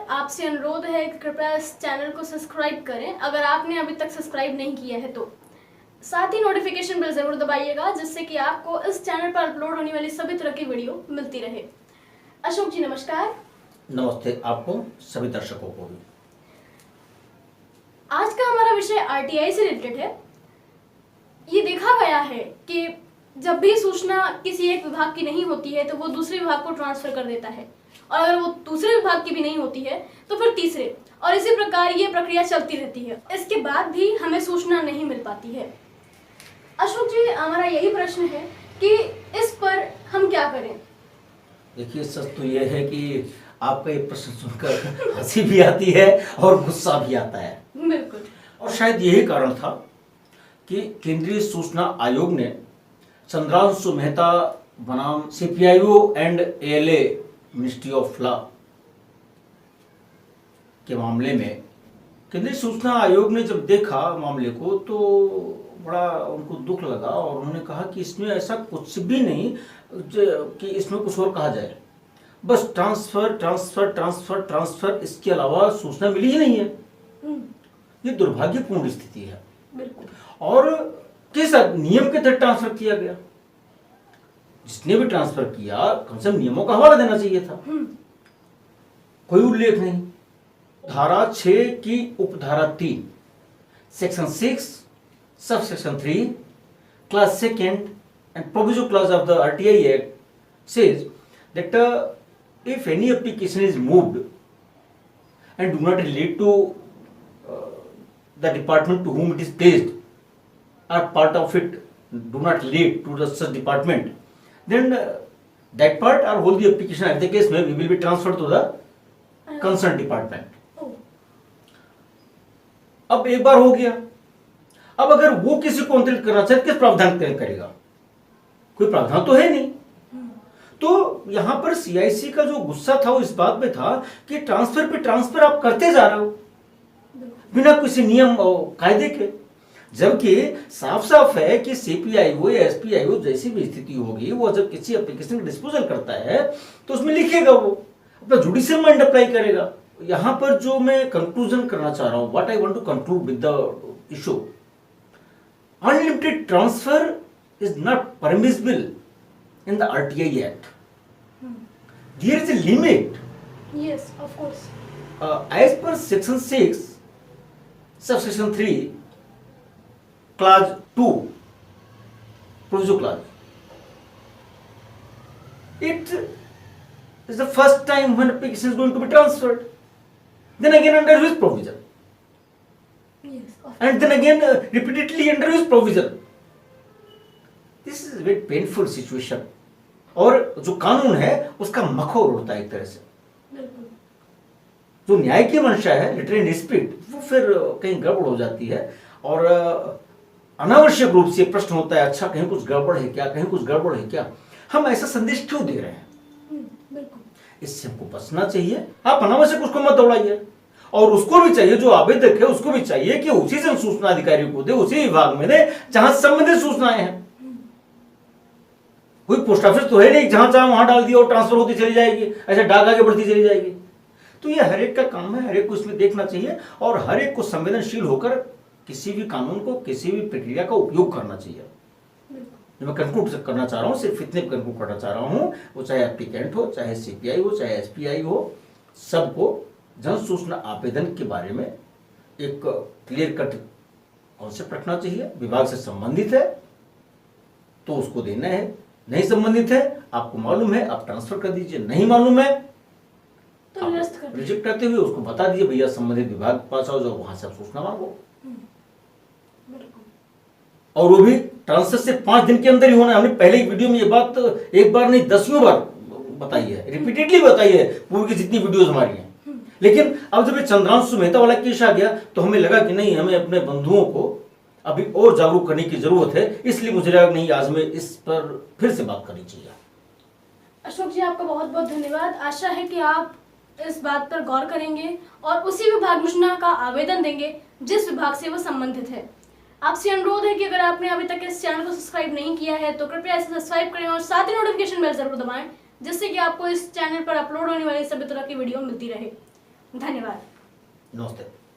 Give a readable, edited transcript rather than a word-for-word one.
आपसे अनुरोध है कि कृपया इस चैनल को सब्सक्राइब करें अगर आपने अभी तक सब्सक्राइब नहीं किया है तो। साथ ही नोटिफिकेशन बेल जरूर दबाइएगा जिससे कि आपको इस चैनल पर अपलोड होने वाली सभी तरह की वीडियो मिलती रहे। अशोक जी नमस्कार। नमस्ते आपको सभी दर्शकों को भी। आज का हमारा विषय आरटीआई से रिलेटेड है। ये देखा गया है कि जब भी सूचना किसी एक विभाग की नहीं होती है तो वो दूसरे विभाग को ट्रांसफर कर देता है, और अगर वो दूसरे विभाग की भी नहीं होती है तो फिर तीसरे, और इसी प्रकार ये प्रक्रिया चलती रहती है। इसके बाद भी हमें सूचना नहीं मिल पाती है। अशोक जी, हमारा यही प्रश्न है कि इस पर हम क्या करें? देखिए, सच तो यह है कि आपका ये प्रश्न सुनकर हंसी भी आती है और गुस्सा भी आता है। बिल्कुल। और शायद यही कारण था कि केंद्रीय सूचना आयोग ने चंद्रांशु मेहता बनाम CPIO and ALA ministry of law के मामले में केंद्रीय सूचना आयोग ने जब देखा मामले को तो बड़ा उनको दुख लगा और उन्होंने कहा कि इसमें ऐसा कुछ भी नहीं कि इसमें कुछ और कहा जाए, बस ट्रांसफर ट्रांसफर ट्रांसफर ट्रांसफर, इसके अलावा सूचना मिली ही नहीं है। ये दुर्भाग्यपूर्ण स्थिति है। और किस नियम के तहत ट्रांसफर किया गया? जिसने भी ट्रांसफर किया कम से कम नियमों का हवाला देना चाहिए था। कोई उल्लेख नहीं। धारा 6 की उपधारा 3 section 6 sub section 3 class 2nd and proviso clause of the RTI Act says that if any application is moved and do not relate to the department to whom it is placed, or part of it do not relate to the such department, then that part or whole the application at the case may will be transferred to the concerned department. अब एक बार हो गया, अब अगर वो किसी को अंतरित करना चाहे किस प्रावधान करेगा? कोई प्रावधान तो है नहीं। तो यहां पर सीआईसी का जो गुस्सा था वो इस बात में था कि ट्रांसफर पे ट्रांसफर आप करते जा रहे हो बिना किसी नियम और कायदे के, जबकि साफ साफ है कि सीपीआईओ या एसपीआईओ जैसी भी स्थिति होगी वो जब किसी एप्लीकेशन का डिस्पोजल करता है तो उसमें लिखेगा, वो अपना जुडिशियल माइंड अप्लाई करेगा। यहां पर जो मैं कंक्लूजन करना चाह रहा हूं, what I want to conclude with the issue, unlimited transfer is not permissible in the RTI Act. There is a limit. Yes, of course. As per section 6 subsection 3 clause 2 proviso clause, it is the first time when application is going to be transferred, then again under which provision, Yes, and then again repeatedly under which provision. This is very painful situation. और जो कानून है उसका मखौर उड़ता है एक तरह से। जो न्याय की मंशा है, लिटररी डिस्प्यूट, वो फिर कहीं गड़बड़ हो जाती है और अनावश्यक रूप से प्रश्न होता है, अच्छा कहीं कुछ गड़बड़ है क्या, कहीं कुछ गड़बड़ है क्या? हम ऐसा संदेश क्यों दे रहे हैं? इससे हमको बचना चाहिए। आप अनावश्यक उसको मत दौड़ाइए, और उसको भी चाहिए, जो आवेदक है उसको भी चाहिए कि उसी जन सूचना अधिकारी को दे, उसी विभाग में दे जहां संबंधित सूचनाएं हैं। कोई पोस्ट ऑफिस तो है नहीं जहां चाहे वहां डाल दिया और ट्रांसफर होती चली जाएगी, ऐसे डाक आगे बढ़ती चली जाएगी। तो ये हर एक का काम है, हर एक को इसमें देखना चाहिए और हर एक को संवेदनशील होकर किसी भी कानून को, किसी भी प्रक्रिया का उपयोग करना चाहिए। जो मैं कंक्लूड करना चाह रहा हूँ, सिर्फ इतने कंक्लूड करना चाह रहा हूँ, वो चाहे एप्लीकेंट हो, चाहे सीपीआई हो, चाहे एसपीआई हो, सबको जन सूचना आवेदन के बारे में एक क्लियर कट कॉन्सेप्ट रखना चाहिए। विभाग से संबंधित है तो उसको देना है, नहीं संबंधित है, आपको मालूम है आप ट्रांसफर कर दीजिए, नहीं मालूम है तो रिजेक्ट करते हुए उसको बता दीजिए भैया संबंधित विभाग के पास आओ, जाओ वहां से आप सूचना मांगो। और वो भी ट्रांसफर से 5 दिन के अंदर ही होना है। हमने पहले ही वीडियो में ये बात एक बार नहीं 10वीं बार बताई है, रिपीटेडली बताई है, पूर्व की जितनी वीडियोस हमारी हैं। लेकिन अब जब ये चंद्रांशु मेहता वाला केस आ गया तो हमें लगा कि नहीं, हमें अपने बंधुओं को अभी और जागरूक करने की जरूरत है, इसलिए मुझे लगा नहीं आज में इस पर फिर से बात करनी चाहिए। अशोक जी, आपका बहुत बहुत धन्यवाद। आशा है कि आप इस बात पर गौर करेंगे और उसी विभाग सूचना का आवेदन देंगे जिस विभाग से वो संबंधित है। आपसे अनुरोध है कि अगर आपने अभी तक इस चैनल को सब्सक्राइब नहीं किया है तो कृपया इसे सब्सक्राइब करें और साथ ही नोटिफिकेशन बेल जरूर दबाएं जिससे कि आपको इस चैनल पर अपलोड होने वाली सभी तरह की वीडियो मिलती रहे। धन्यवाद। नमस्ते।